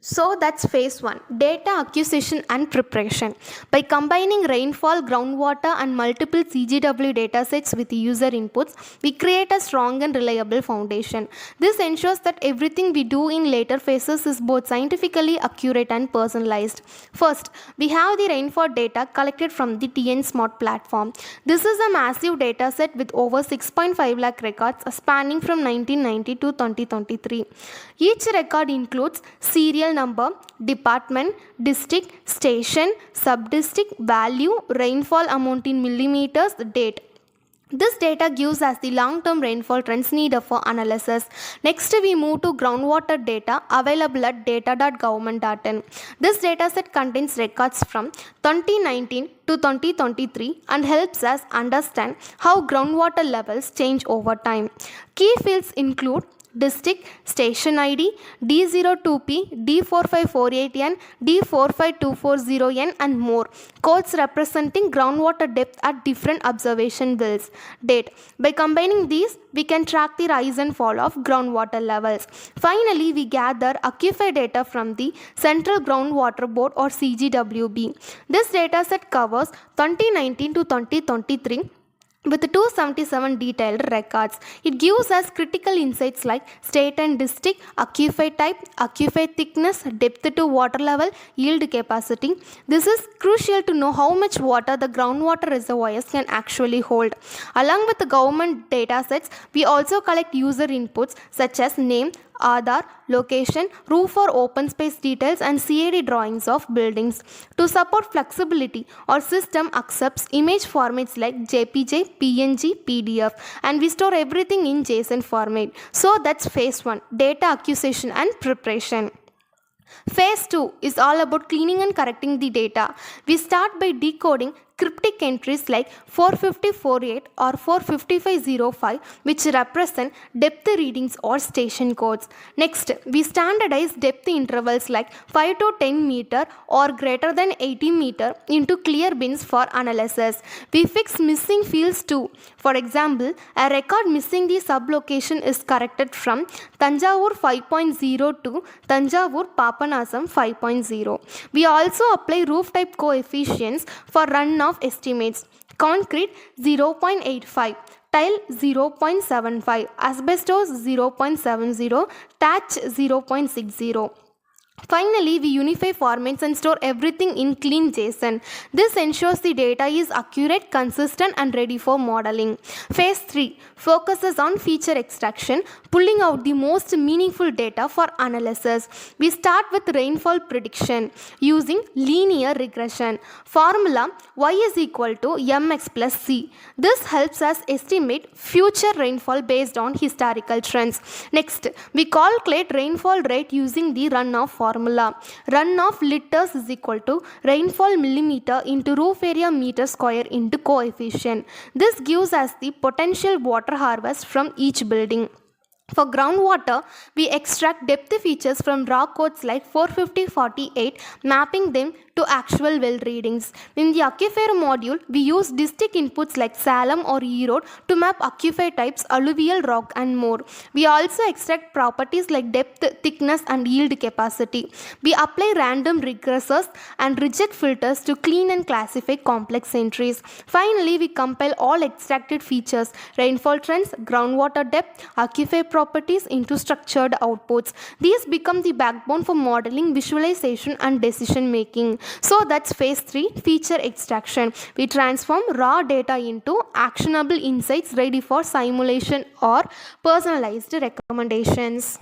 So that's phase 1, data acquisition and preparation. By combining rainfall, groundwater and multiple CGW datasets with user inputs, we create a strong and reliable foundation. This ensures that everything we do in later phases is both scientifically accurate and personalized. First, we have the rainfall data collected from the TN Smart platform. This is a massive dataset with over 6.5 lakh records spanning from 1990 to 2023. Each record includes serial number, department, district, station, sub-district, value, rainfall amount in millimeters, date. This data gives us the long-term rainfall trends needed for analysis. Next, we move to groundwater data available at data.government.in. This dataset contains records from 2019 to 2023 and helps us understand how groundwater levels change over time. Key fields include district, station ID, D02P, D4548N, D45240N and more. Codes representing groundwater depth at different observation wells. Date. By combining these, we can track the rise and fall of groundwater levels. Finally, we gather aquifer data from the Central Groundwater Board or CGWB. This dataset covers 2019 to 2023 with 277 detailed records. It gives us critical insights like state and district, aquifer type, aquifer thickness, depth to water level, yield capacity. This is crucial to know how much water the groundwater reservoirs can actually hold. Along with the government datasets, we also collect user inputs such as name, Aadhaar, location, roof or open space details and CAD drawings of buildings. To support flexibility, our system accepts image formats like JPG, PNG, PDF and we store everything in JSON format. So that's phase 1, data acquisition and preparation. Phase 2 is all about cleaning and correcting the data. We start by decoding cryptic entries like 45048 or 45505 which represent depth readings or station codes. Next, we standardize depth intervals like 5 to 10 meter or greater than 80 meter into clear bins for analysis. We fix missing fields too. For example, a record missing the sublocation is corrected from Tanjavur 5.0 to Tanjavur Papanasam 5.0. We also apply roof type coefficients for runoff estimates. Concrete 0.85, tile 0.75, asbestos 0.70, thatch 0.60. Finally, we unify formats and store everything in clean JSON. This ensures the data is accurate, consistent and ready for modeling. Phase 3 focuses on feature extraction, pulling out the most meaningful data for analysis. We start with rainfall prediction using linear regression. Formula y is equal to mx plus c. This helps us estimate future rainfall based on historical trends. Next, we calculate rainfall rate using the runoff formula. Runoff liters is equal to rainfall millimeter into roof area meter square into coefficient. This gives us the potential water harvest from each building. For groundwater, we extract depth features from raw codes like 45048, mapping them to actual well readings. In the aquifer module, we use district inputs like Salem or Erode to map aquifer types, alluvial rock and more. We also extract properties like depth, thickness and yield capacity. We apply random regressors and reject filters to clean and classify complex entries. Finally, we compile all extracted features, rainfall trends, groundwater depth, aquifer properties into structured outputs. These become the backbone for modeling, visualization and decision making. So that's phase 3, feature extraction. We transform raw data into actionable insights ready for simulation or personalized recommendations.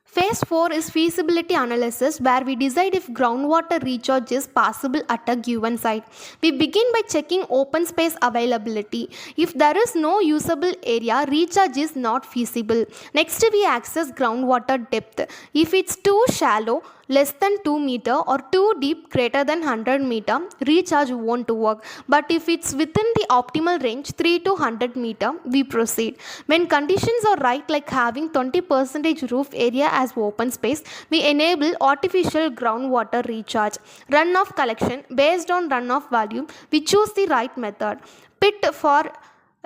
Phase 4 is feasibility analysis, where we decide if groundwater recharge is possible at a given site. We begin by checking open space availability. If there is no usable area, recharge is not feasible. Next, we access groundwater depth. If it's too shallow, less than 2 meter or too deep, greater than 100 meter, recharge won't work. But if it's within the optimal range 3 to 100 meter, we proceed. When conditions are right, like having 20% roof area as open space, we enable artificial groundwater recharge. Runoff collection. Based on runoff value, we choose the right method. Pit for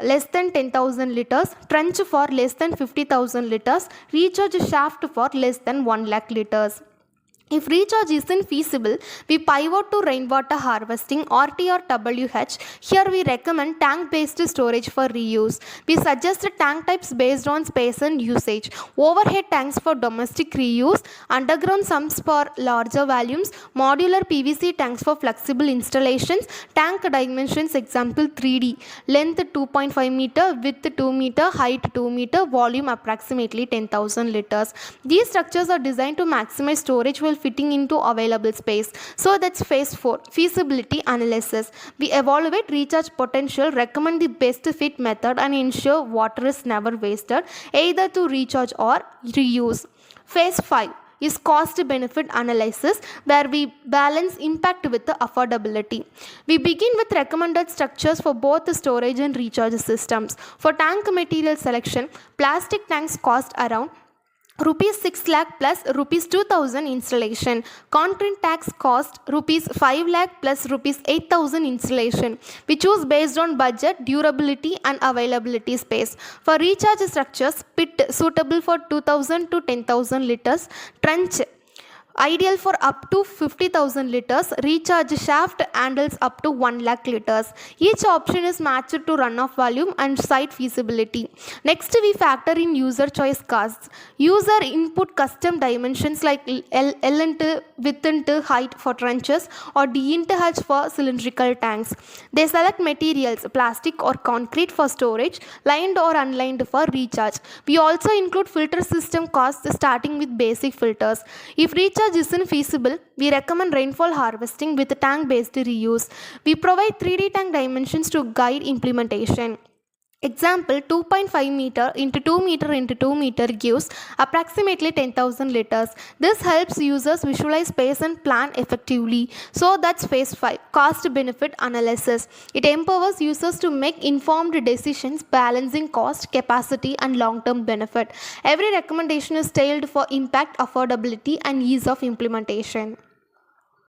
less than 10,000 liters, trench for less than 50,000 liters, recharge shaft for less than 1 lakh liters. If recharge isn't feasible, we pivot to rainwater harvesting (RT/WH). Here we recommend tank-based storage for reuse. We suggest tank types based on space and usage. Overhead tanks for domestic reuse, underground sumps for larger volumes, modular PVC tanks for flexible installations. Tank dimensions example 3D. Length 2.5 meter, width 2 meter, height 2 meter, volume approximately 10,000 liters. These structures are designed to maximize storage while fitting into available space. So that's phase 4, feasibility analysis. We evaluate recharge potential, recommend the best fit method, and ensure water is never wasted either to recharge or reuse. Phase 5 is cost benefit analysis, where we balance impact with the affordability. We begin with recommended structures for both the storage and recharge systems. For tank material selection, plastic tanks cost around rupees 6 lakh plus rupees 2000 installation. Concrete tanks cost rupees 5 lakh plus rupees 8000 installation. We choose based on budget, durability and availability space. For recharge structures, pit suitable for 2000 to 10,000 liters, trench ideal for up to 50,000 liters, recharge shaft handles up to 1 lakh liters. Each option is matched to runoff volume and site feasibility. Next, we factor in user choice costs. User input custom dimensions like L into width into height for trenches or D into H for cylindrical tanks. They select materials, plastic or concrete for storage, lined or unlined for recharge. We also include filter system costs starting with basic filters. If recharge isn't feasible, we recommend rainfall harvesting with tank-based reuse. We provide 3D tank dimensions to guide implementation. Example 2.5 meter into 2 meter into 2 meter gives approximately 10,000 liters. This helps users visualize space and plan effectively. So that's phase 5, cost benefit analysis. It empowers users to make informed decisions balancing cost, capacity and long-term benefit. Every recommendation is tailored for impact, affordability and ease of implementation.